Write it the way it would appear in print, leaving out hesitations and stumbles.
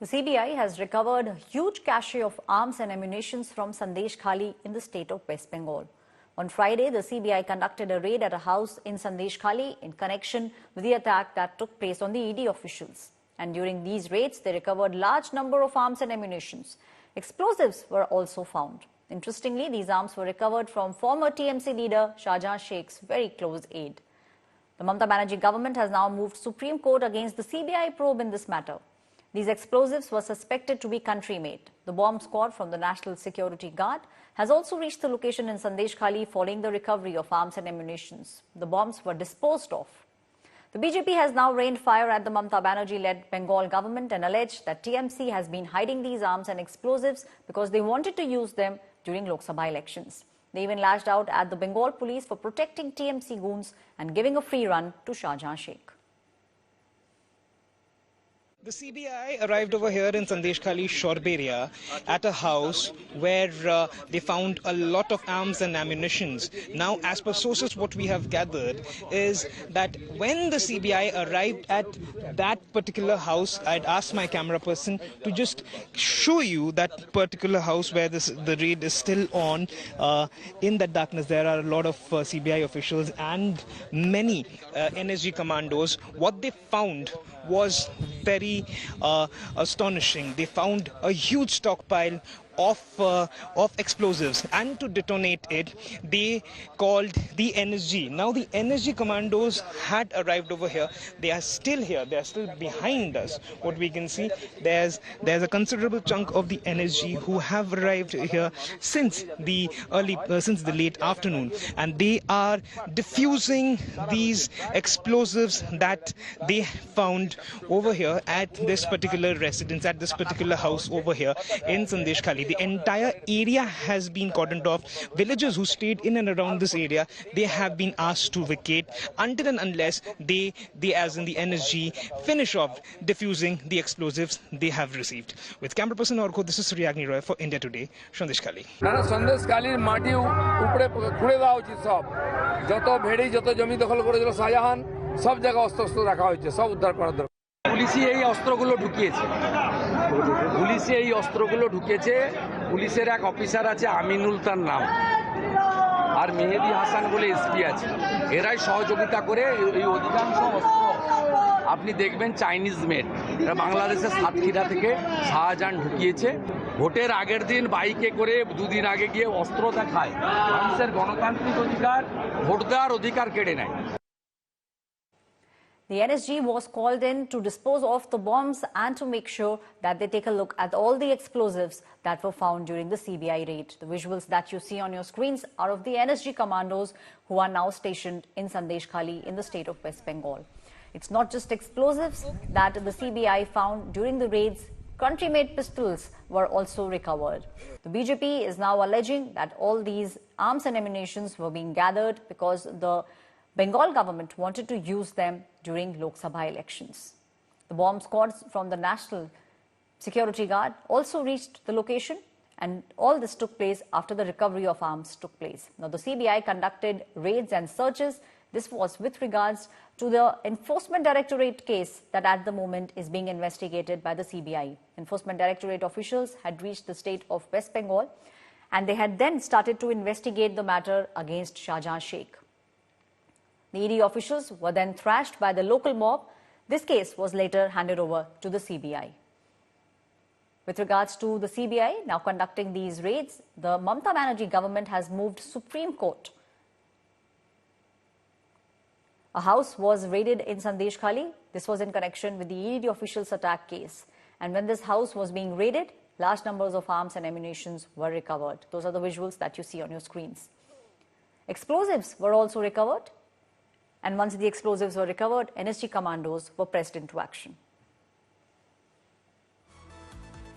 The CBI has recovered a huge cache of arms and ammunition from Sandeshkhali in the state of West Bengal. On Friday, the CBI conducted a raid at a house in Sandeshkhali in connection with the attack that took place on the ED officials. And during these raids, they recovered a large number of arms and ammunition. Explosives were also found. Interestingly, these arms were recovered from former TMC leader Shahjahan Sheikh's very close aide. The Mamata Banerjee government has now moved Supreme Court against the CBI probe in this matter. These explosives were suspected to be country-made. The bomb squad from the National Security Guard has also reached the location in Sandeshkhali following the recovery of arms and ammunition. The bombs were disposed of. The BJP has now rained fire at the Mamata Banerjee-led Bengal government and alleged that TMC has been hiding these arms and explosives because they wanted to use them during Lok Sabha elections. They even lashed out at the Bengal police for protecting TMC goons and giving a free run to Shahjahan Sheikh. The CBI arrived over here in Sandeshkhali Shorberia at a house where they found a lot of arms and ammunition. Now, as per sources, what we have gathered is that when the CBI arrived at that particular house, I'd asked my camera person to just show you that particular house where the raid is still on. In that darkness, there are a lot of CBI officials and many NSG commandos. What they found was very astonishing. They found a huge stockpile of explosives, and to detonate it, they called the NSG. Now, the NSG commandos had arrived over here. They are still here. They are still behind us. What we can see, there's a considerable chunk of the NSG who have arrived here since the late afternoon, and they are diffusing these explosives that they found over here at this particular residence, at this particular house over here in Sandeshkhali. The entire area has been cordoned off. Villagers who stayed in and around this area, they have been asked to vacate until and unless they as in the NSG, finish off diffusing the explosives they have received. With camera person Orko, this is Suryagni Roy for India Today, Sandeshkhali. Sandeshkhali মাটি উপরে খুঁড়ে দেওয়া উচিত সব যত ভেড়ি যত জমি দখল করেছিল শাহজাহান সব জায়গা অস্ত্র রাখা হয়েছে সব উদ্ধার করার দরকার পুলিশই এই অস্ত্রগুলো ঢুকিয়েছে পুলিশের এক অফিসার আছে আমিনুল তার নাম আর মেহেদি হাসান বলে এসপি আছে এরাই সহযোগিতা করে এই অধিকাংশ অস্ত্র আপনি দেখবেন চাইনিজ মেড এরা বাংলাদেশের সাতক্ষীরা থেকে শাহজাহান ঢুকিয়েছে ভোটের আগের দিন বাইকে করে দুদিন আগে গিয়ে অস্ত্র দেখায় মানুষের গণতান্ত্রিক অধিকার ভোট দেওয়ার অধিকার কেড়ে নেয় The NSG was called in to dispose of the bombs and to make sure that they take a look at all the explosives that were found during the CBI raid. The visuals that you see on your screens are of the NSG commandos who are now stationed in Sandeshkhali in the state of West Bengal. It's not just explosives that the CBI found during the raids. Country-made pistols were also recovered. The BJP is now alleging that all these arms and ammunition were being gathered because the Bengal government wanted to use them during Lok Sabha elections. The bomb squads from the National Security Guard also reached the location, and all this took place after the recovery of arms took place. Now, the CBI conducted raids and searches. This was with regards to the Enforcement Directorate case that at the moment is being investigated by the CBI. Enforcement Directorate officials had reached the state of West Bengal, and they had then started to investigate the matter against Shahjahan Sheikh. The ED officials were then thrashed by the local mob. This case was later handed over to the CBI. With regards to the CBI now conducting these raids, the Mamata Banerjee government has moved Supreme Court. A house was raided in Sandeshkhali. This was in connection with the ED officials' attack case. And when this house was being raided, large numbers of arms and ammunition were recovered. Those are the visuals that you see on your screens. Explosives were also recovered. And once the explosives were recovered, NSG commandos were pressed into action.